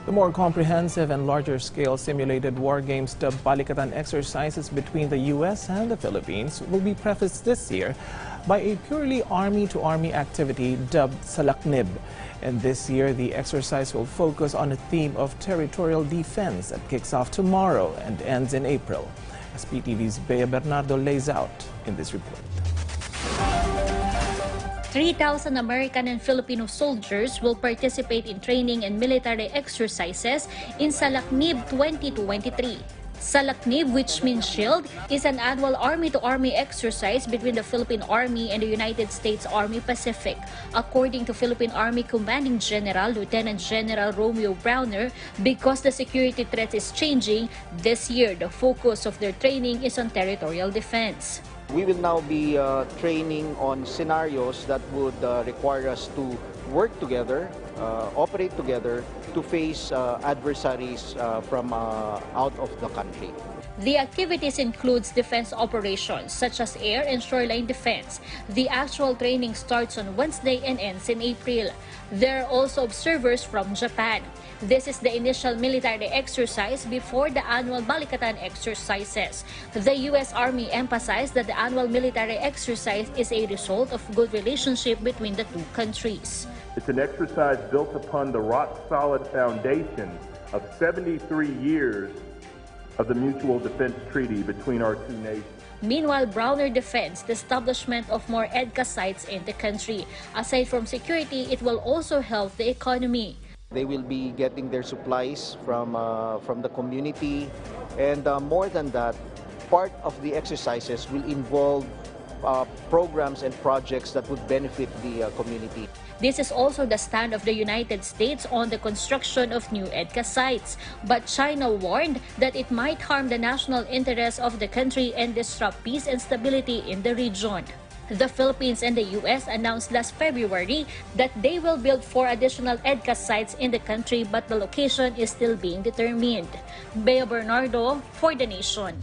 The more comprehensive and larger-scale simulated war games dubbed Balikatan exercises between the U.S. and the Philippines will be prefaced this year by a purely army-to-army activity dubbed Salaknib. And this year, the exercise will focus on a theme of territorial defense that kicks off tomorrow and ends in April, as PTV's Bea Bernardo lays out in this report. 3,000 American and Filipino soldiers will participate in training and military exercises in Salaknib 2023. Salaknib, which means shield, is an annual army-to-army exercise between the Philippine Army and the United States Army Pacific. According to Philippine Army Commanding General Lieutenant General Romeo Browner, because the security threat is changing, this year the focus of their training is on territorial defense. We will now be training on scenarios that would require us to work together, operate together to face adversaries from out of the country. The activities includes defense operations such as air and shoreline defense. The actual training starts on Wednesday and ends in April. There are also observers from Japan. This is the initial military exercise before the annual Balikatan exercises. The U.S. Army emphasized that the annual military exercise is a result of good relationship between the two countries. It's an exercise built upon the rock-solid foundation of 73 years of the Mutual Defense Treaty between our two nations. Meanwhile, Browner defends the establishment of more EDCA sites in the country. Aside from security, it will also help the economy. They will be getting their supplies from the community, and more than that, part of the exercises will involve programs and projects that would benefit the community. This is also the stand of the United States on the construction of new EDCA sites. But China warned that it might harm the national interests of the country and disrupt peace and stability in the region. The Philippines and the U.S. announced last February that they will build 4 additional EDCA sites in the country, but the location is still being determined. Bea Bernardo for The Nation.